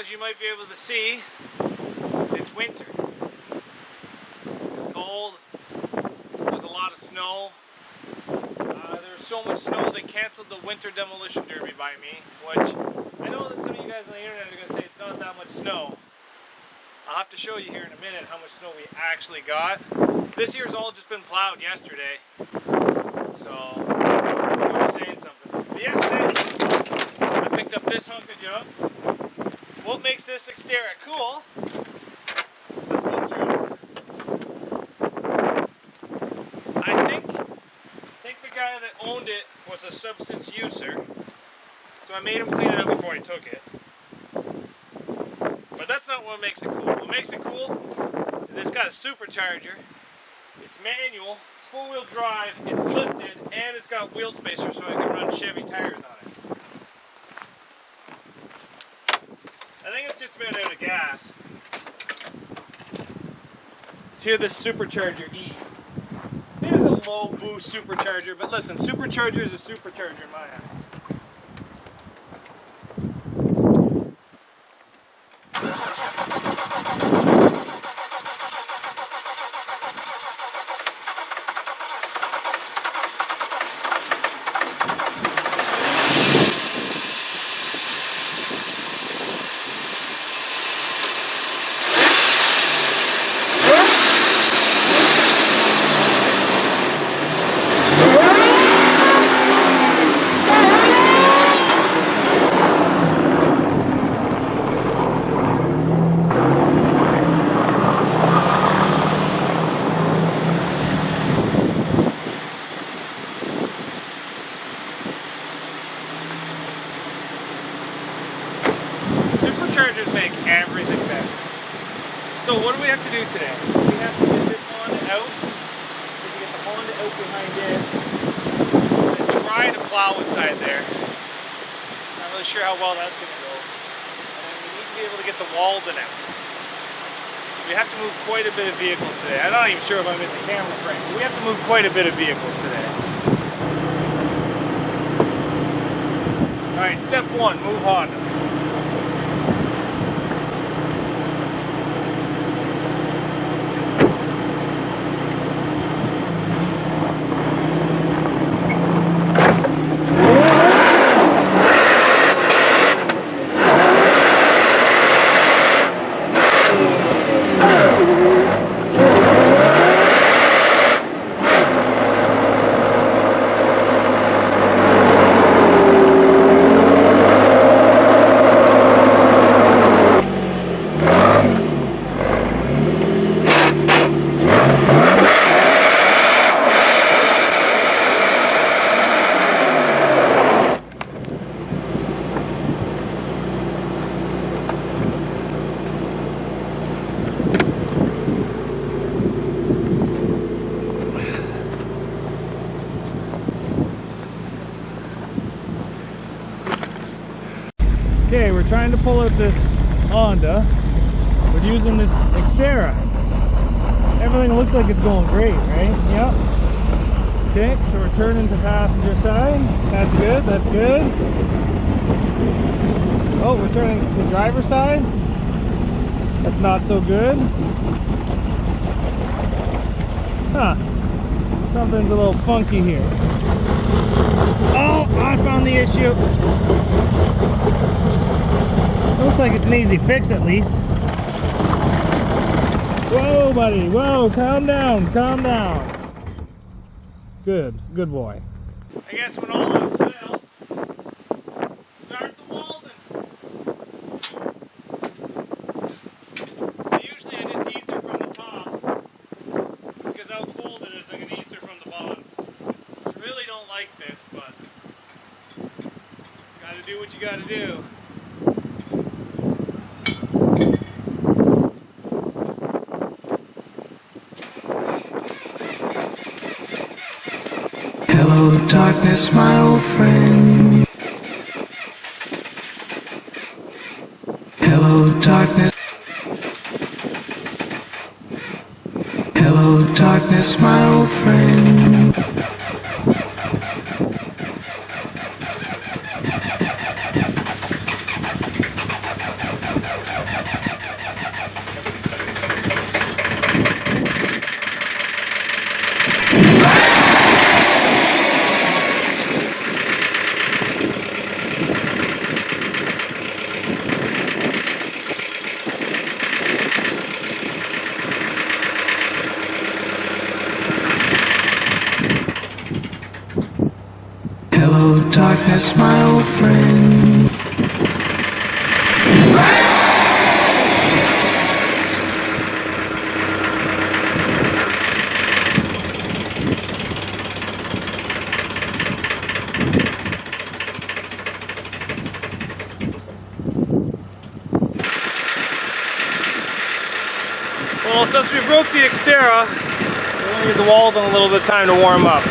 as you might be able to see, it's winter. It's cold. There's a lot of snow. There's so much snow they canceled the winter demolition derby by me, which I know that some of you guys on the internet are going to say it's not that much snow. I'll have to show you here in a minute how much snow we actually got. This year's all just been plowed yesterday, so I'm saying something. But yesterday, I picked up this hunk of junk. What makes this Xterra cool? Let's go through it. I think the guy that owned it was a substance user, so I made him clean it up before he took it. But that's not what makes it cool. What makes it cool is it's got a supercharger, it's manual, it's four-wheel drive, it's lifted, and it's got wheel spacers so I can run Chevy tires on it. I think it's just about out of gas. Let's hear this supercharger eat. It is a low boost supercharger, but listen, supercharger is a supercharger in my eyes. Superchargers make everything better. So what do we have to do today? We have to get this Honda out. We have to get the Honda out behind it. And try to plow inside there. Not really sure how well that's going to go. And we need to be able to get the waldon out. We have to move quite a bit of vehicles today. I'm not even sure if I'm in the camera frame, but we have to move quite a bit of vehicles today. Alright, step one, move Honda. Okay, we're trying to pull out this Honda. We're using this Xterra. Everything looks like it's going great, right? Yep. Okay, so we're turning to passenger side. That's good, that's good. Oh, we're turning to driver's side. That's not so good. Huh. Something's a little funky here. Oh, I found the issue. Looks like it's an easy fix at least. Whoa, buddy. Whoa, calm down. Calm down. Good. Good boy. I guess when all else fails, start the waldon. Usually I just ether from the top because how cold it is, I'm going to ether from the bottom. I really don't like this, but gotta do what you gotta do. Hello, darkness, my old friend. Hello, darkness. Hello, darkness, my old friend. darkness, my old friend. Well, since we broke the Xterra, we're going to give the Waldon a little bit of time to warm up.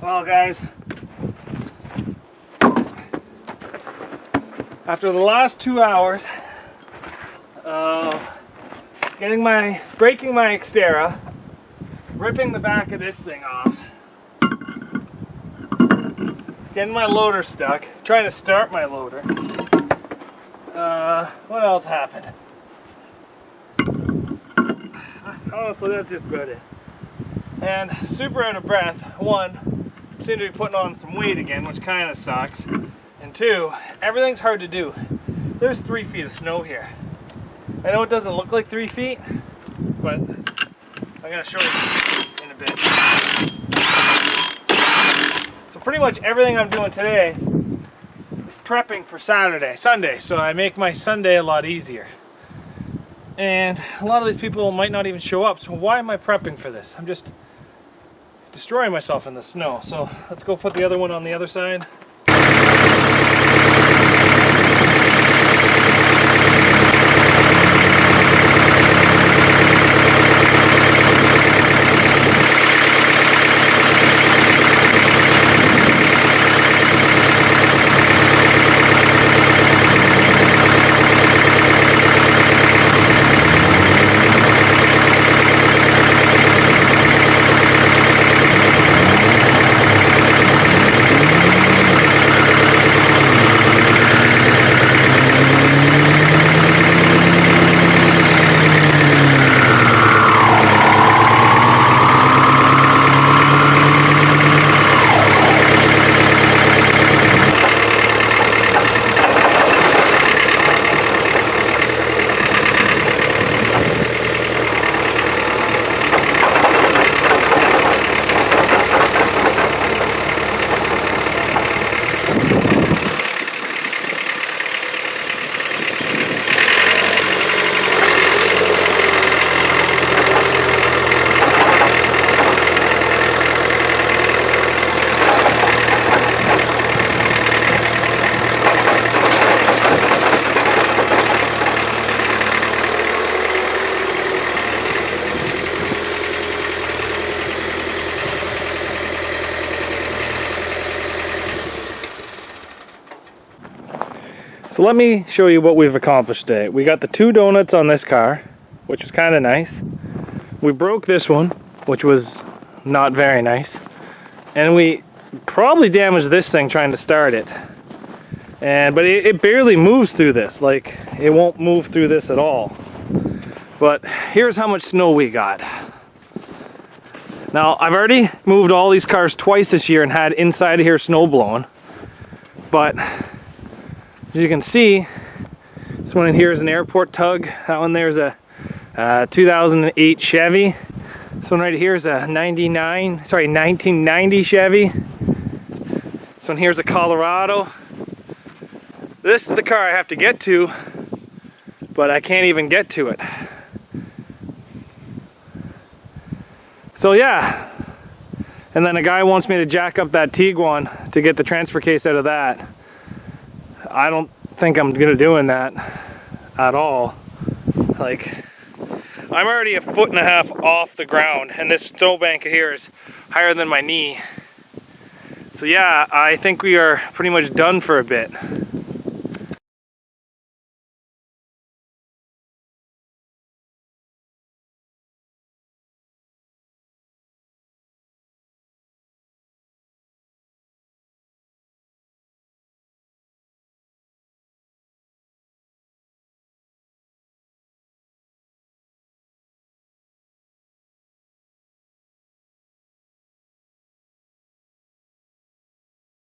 Well, guys, after the last 2 hours of breaking my Xterra, ripping the back of this thing off, getting my loader stuck, trying to start my loader, what else happened? Honestly, that's just about it. And super out of breath. One, seem to be putting on some weight again, which kind of sucks. And two, everything's hard to do. There's 3 feet of snow here. I know it doesn't look like 3 feet, but I'm going to show you in a bit. So pretty much everything I'm doing today is prepping for Sunday, so I make my Sunday a lot easier. And a lot of these people might not even show up, so why am I prepping for this? I'm just destroying myself in the snow. So let's go put the other one on the other side. So let me show you what we've accomplished today. We got the 2 donuts on this car, which was kind of nice. We broke this one, which was not very nice. And we probably damaged this thing trying to start it. But it barely moves through this. Like, it won't move through this at all. But here's how much snow we got. Now, I've already moved all these cars twice this year and had inside of here snow blowing. But as you can see, this one in here is an airport tug. That one there is a 2008 Chevy. This one right here is a 1990 Chevy. This one here is a Colorado. This is the car I have to get to, but I can't even get to it. So yeah, and then a guy wants me to jack up that Tiguan to get the transfer case out of that. I don't think I'm gonna doing that at all. Like, I'm already 1.5 feet off the ground, and this snowbank here is higher than my knee. So yeah, I think we are pretty much done for a bit.